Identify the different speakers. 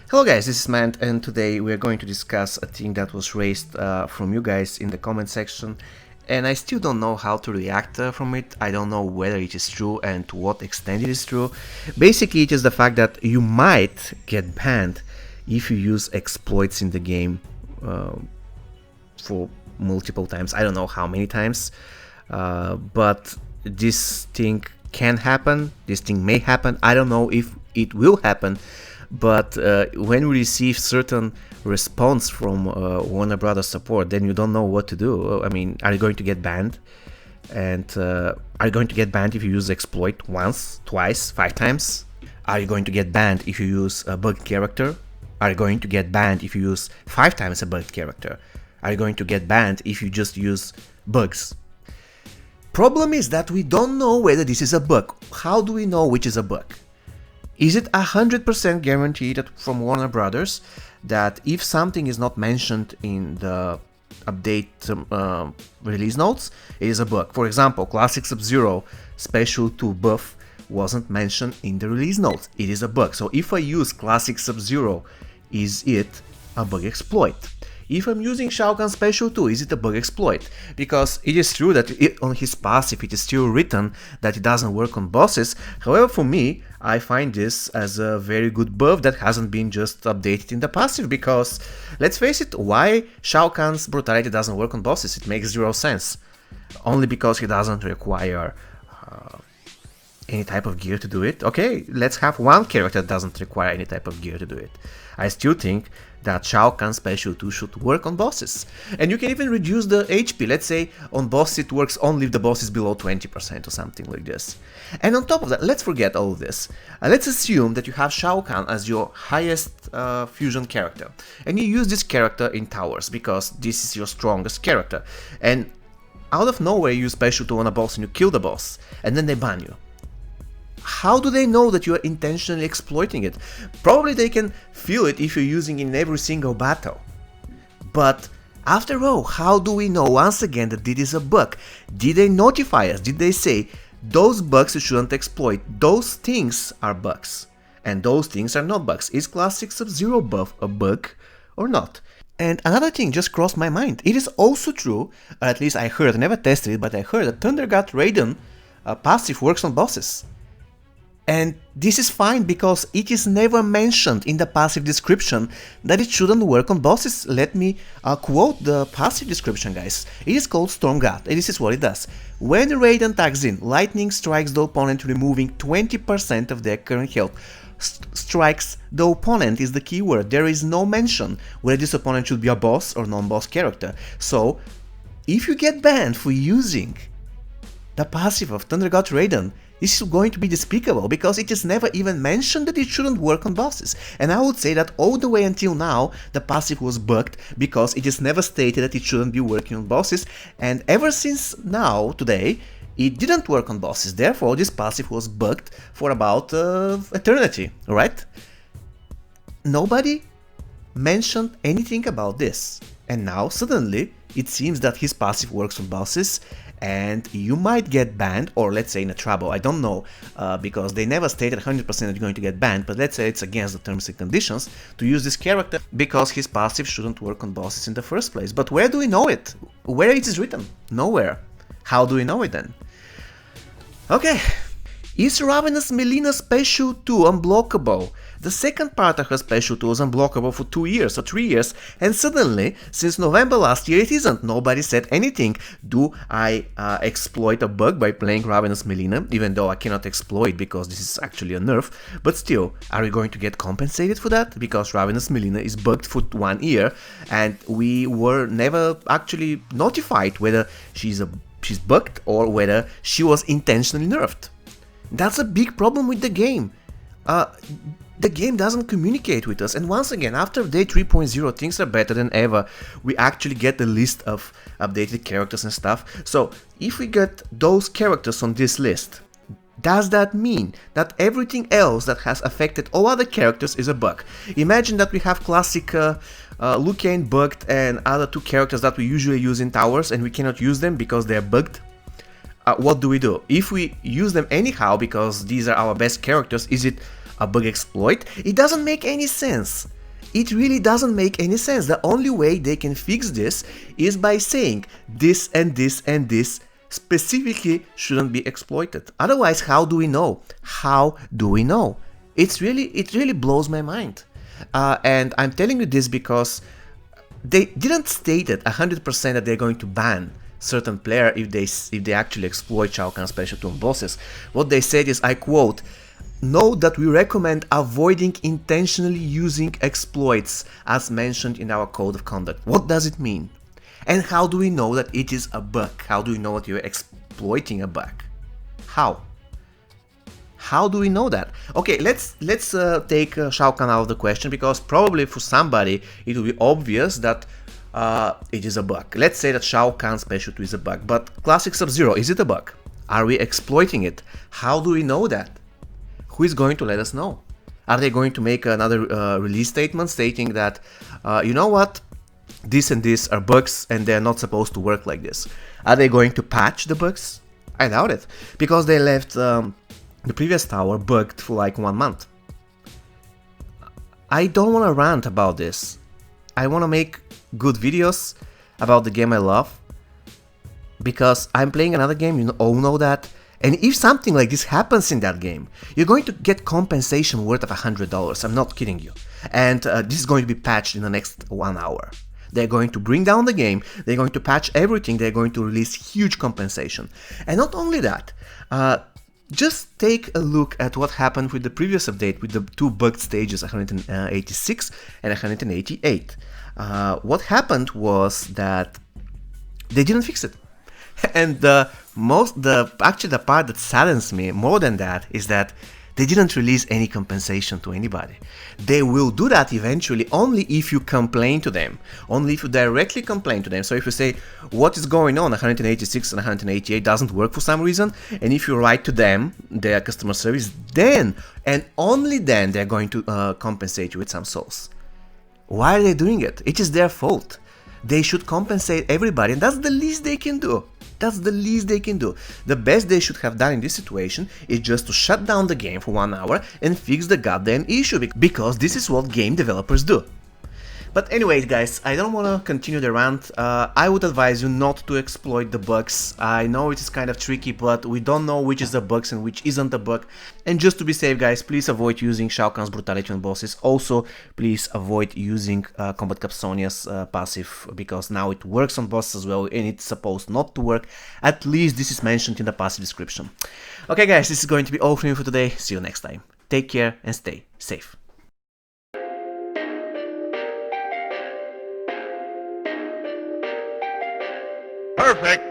Speaker 1: Hello guys, this is Mant, and today we are going to discuss a thing that was raised from you guys in the comment section, and I still don't know how to react from it. I don't know whether it is true and to what extent it is true. Basically, it is the fact that you might get banned if you use exploits in the game for multiple times. I don't know how many times, but this thing can happen, this thing may happen. I don't know if it will happen. But when we receive certain response from Warner Brothers support, then you don't know what to do. I mean, are you going to get banned? And are you going to get banned if you use exploit once, twice, 5 times? Are you going to get banned if you use a bugged character? Are you going to get banned if you use 5 times a bugged character? Are you going to get banned if you just use bugs? Problem is that we don't know whether this is a bug. How do we know which is a bug? Is it 100% guaranteed from Warner Brothers that if something is not mentioned in the update release notes, it is a bug? For example, Classic Sub-Zero Special 2 buff wasn't mentioned in the release notes. It is a bug. So if I use Classic Sub-Zero, is it a bug exploit? If I'm using Shao Kahn Special 2, is it a bug exploit? Because it is true that on his passive it is still written that it doesn't work on bosses. However, for me, I find this as a very good buff that hasn't been just updated in the passive, because, let's face it, why Shao Kahn's brutality doesn't work on bosses? It makes zero sense. Only because he doesn't require any type of gear to do it. Okay, let's have one character that doesn't require any type of gear to do it. I still think that Shao Kahn Special 2 should work on bosses. And you can even reduce the HP. Let's say on boss it works only if the boss is below 20% or something like this. And on top of that, let's forget all of this. Let's assume that you have Shao Kahn as your highest fusion character. And you use this character in towers because this is your strongest character. And out of nowhere you use Special 2 on a boss and you kill the boss. And then they ban you. How do they know that you are intentionally exploiting it? Probably they can feel it if you're using it in every single battle. But after all, how do we know once again that this is a bug? Did they notify us? Did they say, those bugs you shouldn't exploit, those things are bugs, and those things are not bugs? Is Classic Sub-Zero buff a bug or not? And another thing just crossed my mind. It is also true, or at least I heard, I never tested it, but I heard that Thunder God Raiden passive works on bosses. And this is fine because it is never mentioned in the passive description that it shouldn't work on bosses. Let me quote the passive description, guys. It is called Storm God, and this is what it does. When Raiden tags in, lightning strikes the opponent, removing 20% of their current health. Strikes the opponent is the keyword. There is no mention whether this opponent should be a boss or non-boss character. So, if you get banned for using the passive of Thunder God Raiden, this is going to be despicable because it is never even mentioned that it shouldn't work on bosses. And I would say that all the way until now, the passive was bugged because it is never stated that it shouldn't be working on bosses. And ever since now, today, it didn't work on bosses. Therefore, this passive was bugged for about eternity, right? Nobody mentioned anything about this. And now, suddenly, it seems that his passive works on bosses, and you might get banned, or let's say in a trouble, I don't know, because they never stated 100% that you're going to get banned, but let's say it's against the terms and conditions to use this character because his passive shouldn't work on bosses in the first place. But where do we know it? Where it is written? Nowhere. How do we know it then? Okay. Is Ravenous Mileena Special 2 unblockable? The second part of her Special 2 was unblockable for 2 years or 3 years, and suddenly, since November last year, it isn't. Nobody said anything. Do I exploit a bug by playing Ravenous Mileena, even though I cannot exploit because this is actually a nerf? But still, are we going to get compensated for that? Because Ravenous Mileena is bugged for 1 year, and we were never actually notified whether she's bugged or whether she was intentionally nerfed. That's a big problem with the game. The game doesn't communicate with us, and once again, after update 3.0, things are better than ever. We actually get the list of updated characters and stuff. So, if we get those characters on this list, does that mean that everything else that has affected all other characters is a bug? Imagine that we have classic Liu Kang bugged and other 2 characters that we usually use in towers, and we cannot use them because they're bugged. What do we do? If we use them anyhow because these are our best characters, is it a bug exploit? It doesn't make any sense. It really doesn't make any sense. The only way they can fix this is by saying this and this and this specifically shouldn't be exploited. Otherwise, how do we know? How do we know? It really blows my mind. And I'm telling you this because they didn't state it 100% that they're going to ban certain player if they actually exploit Shao Kahn Special Toon bosses. What they said is, I quote, "Note that we recommend avoiding intentionally using exploits as mentioned in our code of conduct." What does it mean? And how do we know that it is a bug? How do we know that you're exploiting a bug? How? How do we know that? Okay, let's take Shao Kahn out of the question, because probably for somebody it will be obvious that it is a bug. Let's say that Shao Kahn Special 2 is a bug, but Classic Sub-Zero, is it a bug? Are we exploiting it? How do we know that? Who is going to let us know? Are they going to make another release statement stating that, you know what, this and this are bugs and they're not supposed to work like this? Are they going to patch the bugs? I doubt it, because they left the previous tower bugged for like 1 month. I don't want to rant about this. I want to make good videos about the game I love, because I'm playing another game, you all know that. And if something like this happens in that game, you're going to get compensation worth of $100. I'm not kidding you. And this is going to be patched in the next 1 hour. They're going to bring down the game, they're going to patch everything, they're going to release huge compensation. And not only that, just take a look at what happened with the previous update with the 2 bugged stages, 186 and 188. What happened was that they didn't fix it. And actually the part that saddens me more than that is that they didn't release any compensation to anybody. They will do that eventually only if you complain to them, only if you directly complain to them. So if you say what is going on, 186 and 188 doesn't work for some reason, and if you write to them, their customer service, then and only then they're going to compensate you with some souls. Why are they doing it? It is their fault. They should compensate everybody, and that's the least they can do. That's the least they can do. The best they should have done in this situation is just to shut down the game for 1 hour and fix the goddamn issue, because this is what game developers do. But anyways, guys, I don't want to continue the rant. I would advise you not to exploit the bugs. I know it is kind of tricky, but we don't know which is the bugs and which isn't the bug. And just to be safe, guys, please avoid using Shao Kahn's brutality on bosses. Also, please avoid using Combat Cap Sonya's passive, because now it works on bosses as well, and it's supposed not to work. At least this is mentioned in the passive description. Okay, guys, this is going to be all from me for today. See you next time. Take care and stay safe.
Speaker 2: Perfect.